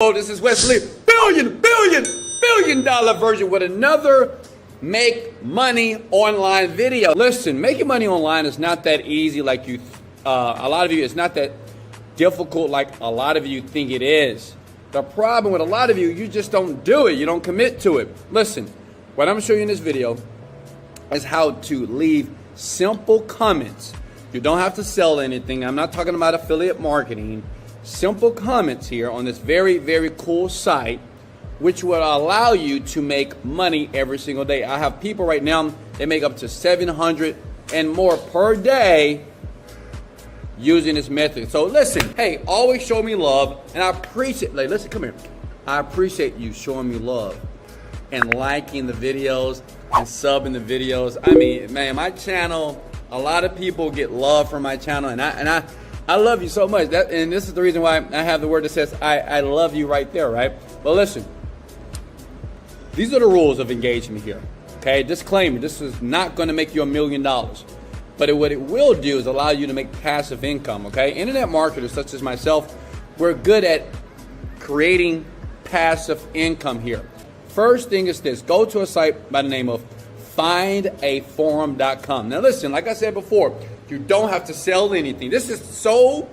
Oh, this is Wesley, billion dollar version with another make money online video. Listen, making money online is not that easy like a lot of you, it's not that difficult like a lot of you think it is. The problem with a lot of you, you just don't do it. You don't commit to it. Listen, what I'm gonna show you in this video is how to leave simple comments. You don't have to sell anything. I'm not talking about affiliate marketing. Simple comments here on this very, very cool site, which will allow you to make money every single day. I have people right now, they make up to 700 and more per day using this method. So listen, hey, always show me love, and I appreciate, like, listen, come here. I appreciate you showing me love and liking the videos and subbing the videos. I mean, man, my channel, a lot of people get love from my channel, and I love you so much. And this is the reason why I have the word that says I love you right there, right? But listen, these are the rules of engagement here. Okay, disclaimer, this is not going to make you $1 million. But what it will do is allow you to make passive income, okay? Internet marketers such as myself, we're good at creating passive income here. First thing is this, go to a site by the name of findaforum.com. Now listen, like I said before, you don't have to sell anything. This is so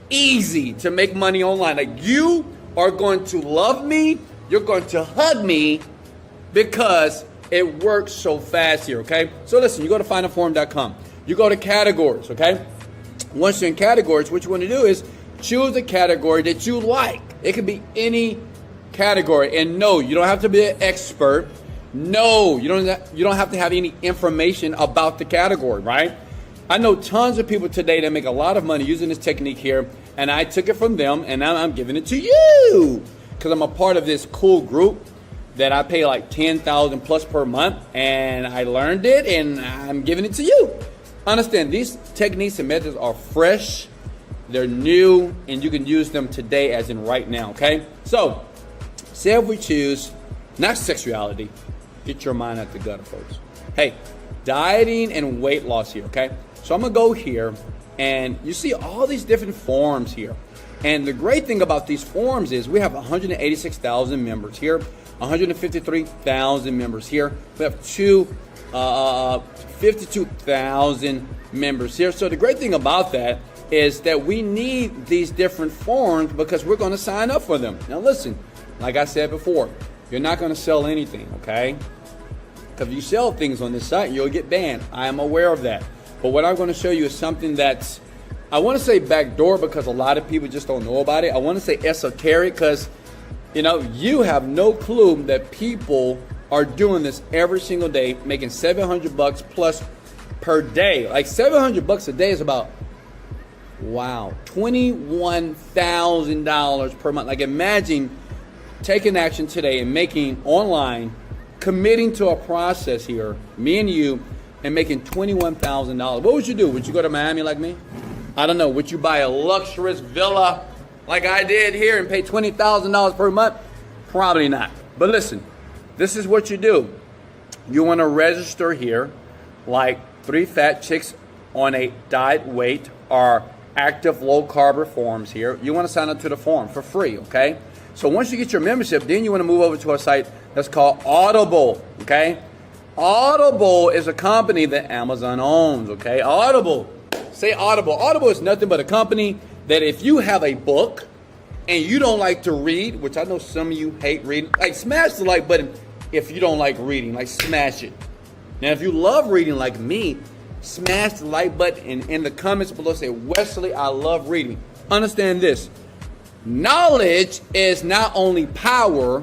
easy to make money online. Like, you are going to love me, you're going to hug me because it works so fast here, okay? So listen, you go to findaforum.com. You go to categories, okay? Once you're in categories, what you want to do is choose a category that you like. It could be any category. And no, you don't have to be an expert. No, you don't have to have any information about the category, right? I know tons of people today that make a lot of money using this technique here, and I took it from them, and now I'm giving it to you because I'm a part of this cool group that I pay like $10,000 plus per month, and I learned it, and I'm giving it to you. Understand, these techniques and methods are fresh, they're new, and you can use them today as in right now, okay? So, say if we choose not sexuality, get your mind out the gutter, folks. Hey, dieting and weight loss here, okay? So I'm gonna go here, and you see all these different forums here. And the great thing about these forums is we have 186,000 members here, 153,000 members here. We have 52,000 members here. So the great thing about that is that we need these different forums because we're gonna sign up for them. Now listen, like I said before, you're not gonna sell anything, okay? Because if you sell things on this site, you'll get banned. I am aware of that. But what I'm going to show you is something that's, I want to say backdoor because a lot of people just don't know about it. I want to say esoteric because, you know, you have no clue that people are doing this every single day, making $700 plus per day. Like $700 a day is about, wow, $21,000 per month. Like, imagine taking action today and making online, committing to a process here, me and you, and making $21,000. What would you do? Would you go to Miami like me? I don't know. Would you buy a luxurious villa like I did here and pay $20,000 per month? Probably not. But listen, this is what you do. You want to register here like 3 fat chicks on a diet weight or active low carb forums here. You want to sign up to the forum for free, okay? So once you get your membership, then you want to move over to a site that's called Audible, okay? Audible is a company that Amazon owns, okay? Audible, say Audible. Audible is nothing but a company that if you have a book and you don't like to read, which I know some of you hate reading, like, smash the like button if you don't like reading, like, smash it. Now, if you love reading like me, smash the like button and in the comments below say, Wesley, I love reading. Understand this. Knowledge is not only power,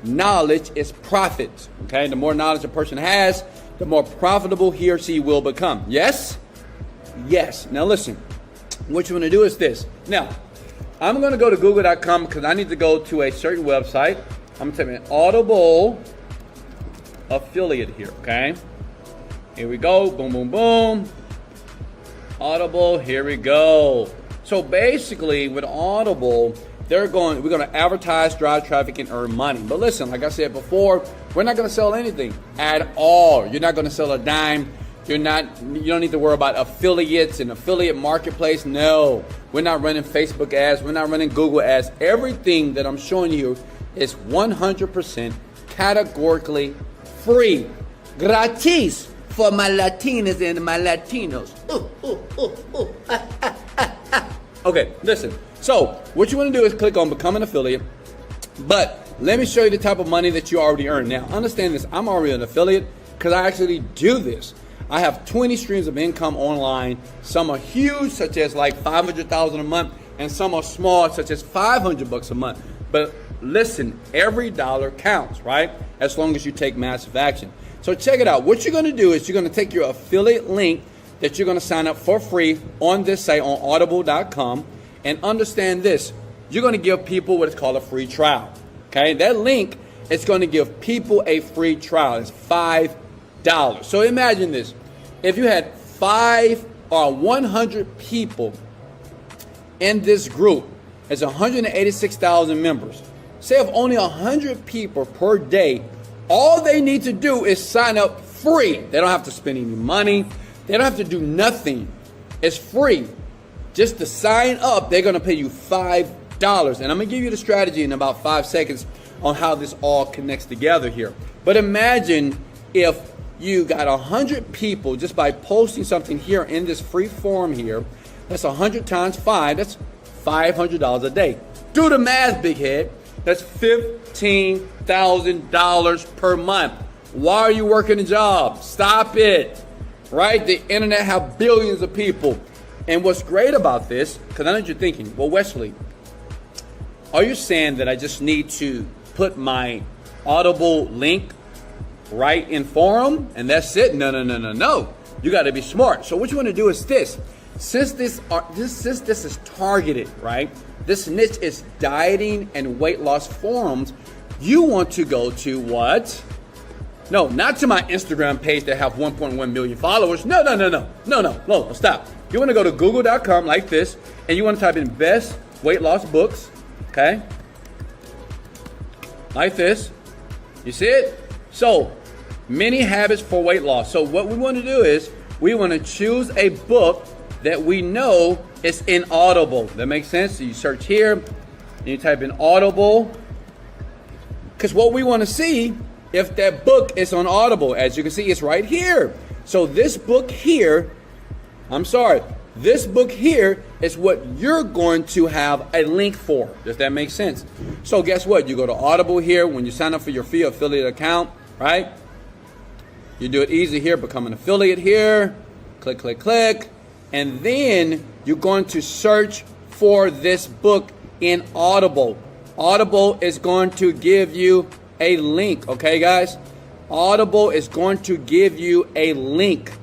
knowledge is profit. Okay, the more knowledge a person has, the more profitable he or she will become. Yes? Yes. Now listen, what you want to do is this. Now, I'm going to go to google.com because I need to go to a certain website. I'm going to type in Audible affiliate here, okay? Here we go. Boom, boom, boom. Audible, here we go. So basically with Audible, we're going to advertise, drive traffic, and earn money. But listen, like I said before, we're not going to sell anything at all. You're not going to sell a dime You don't need to worry about affiliates and affiliate marketplace. No, we're not running Facebook ads. We're not running Google ads. Everything that I'm showing you is 100% categorically free. Gratis for my Latinas and my Latinos. Okay, listen. So what you want to do is click on Become an Affiliate. But let me show you the type of money that you already earn. Now, understand this. I'm already an affiliate because I actually do this. I have 20 streams of income online. Some are huge, such as like $500,000 a month, and some are small, such as $500 a month. But listen, every dollar counts, right? As long as you take massive action. So check it out. What you're going to do is you're going to take your affiliate link that you're going to sign up for free on this site on audible.com, and understand this. You're going to give people what is called a free trial. Okay, that link is going to give people a free trial. It's $5. So imagine this. If you had 5 or 100 people in this group, it's 186,000 members. Say if only 100 people per day, all they need to do is sign up free. They don't have to spend any money. They don't have to do nothing. It's free. Just to sign up, they're going to pay you $5. And I'm going to give you the strategy in about 5 seconds on how this all connects together here. But imagine if you got 100 people just by posting something here in this free form here. That's 100 times 5. That's $500 a day. Do the math, big head. That's $15,000 per month. Why are you working a job? Stop it. Right? The internet have billions of people. And what's great about this, because I know what you're thinking, well, Wesley, are you saying that I just need to put my Audible link right in forum and that's it? No. You got to be smart. So what you want to do is this. Since this is targeted, right? This niche is dieting and weight loss forums. You want to go to what? No, not to my Instagram page that have 1.1 million followers. No, stop. You want to go to google.com like this, and you want to type in best weight loss books, okay? Like this. You see it? So, many habits for weight loss. So what we want to do is we want to choose a book that we know is in Audible. That makes sense? So you search here, and you type in Audible. Because what we want to see, if that book is on Audible, as you can see, it's right here. So this book here, this book here is what you're going to have a link for. Does that make sense? So guess what? You go to Audible here when you sign up for your free affiliate account, right? You do it easy here, become an affiliate here, click, and then you're going to search for this book in Audible. Audible is going to give you a link, okay guys? Audible is going to give you a link.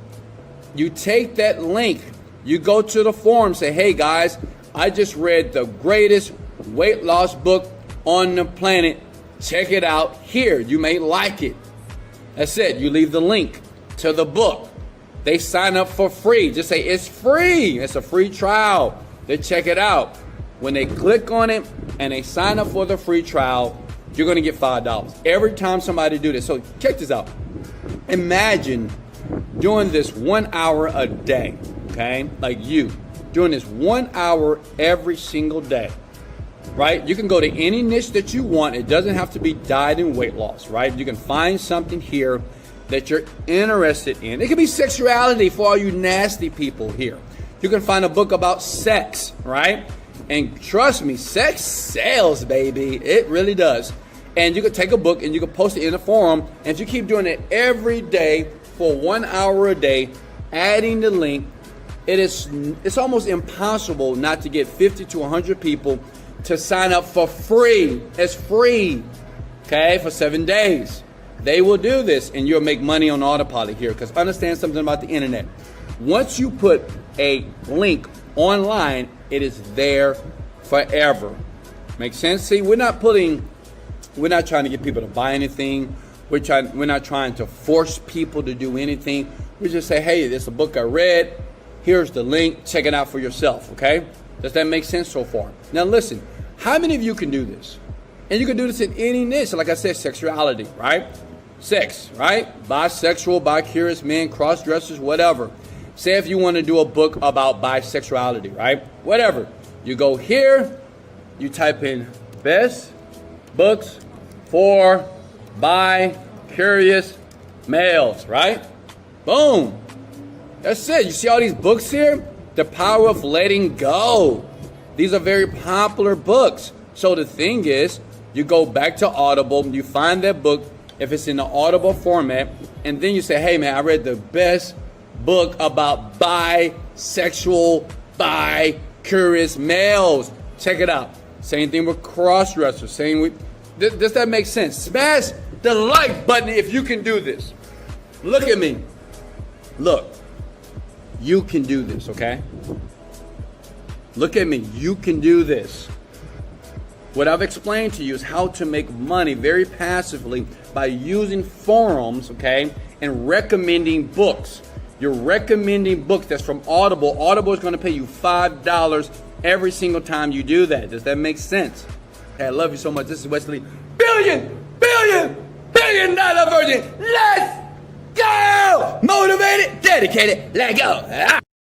You take that link, you go to the forum, say, hey guys, I just read the greatest weight loss book on the planet. Check it out here. You may like it. That's it. You leave the link to the book. They sign up for free. Just say it's free. It's a free trial. They check it out. When they click on it and they sign up for the free trial, you're going to get $5 every time somebody do this. So check this out. Imagine doing this 1 hour a day, okay? Like you, doing this 1 hour every single day, right? You can go to any niche that you want. It doesn't have to be diet and weight loss, right? You can find something here that you're interested in. It could be sexuality for all you nasty people here. You can find a book about sex, right? And trust me, sex sells, baby. It really does. And you could take a book and you could post it in a forum. And if you keep doing it every day for 1 hour a day, adding the link, it's almost impossible not to get 50 to 100 people to sign up for free. It's free, okay, for 7 days. They will do this and you'll make money on autopilot here, because understand something about the internet. Once you put a link online, it is there forever. Make sense? See, we're not trying to get people to buy anything. We're not trying to force people to do anything. We just say, hey, this is a book I read. Here's the link. Check it out for yourself, okay? Does that make sense so far? Now listen, how many of you can do this? And you can do this in any niche. Like I said, sexuality, right? sex, right? Bisexual, bi-curious men, cross-dressers, whatever. Say if you want to do a book about bisexuality, right? Whatever. You go here, you type in best books for bi-curious males, right? Boom. That's it. You see all these books here? The Power of Letting Go. These are very popular books. So the thing is, you go back to Audible, you find that book, if it's in the Audible format, and then you say, hey man, I read the best book about bisexual, bi-curious males. Check it out. Same thing with cross-dressers. Same with, does that make sense? Smash the like button if you can do this. Look at me. Look. You can do this, okay? Look at me. You can do this. What I've explained to you is how to make money very passively by using forums, okay, and recommending books. You're recommending books that's from Audible. Audible is going to pay you $5 every single time you do that. Does that make sense? Hey, I love you so much. This is Wesley. Billion dollar virgin. Let's go! Motivated, dedicated, let go.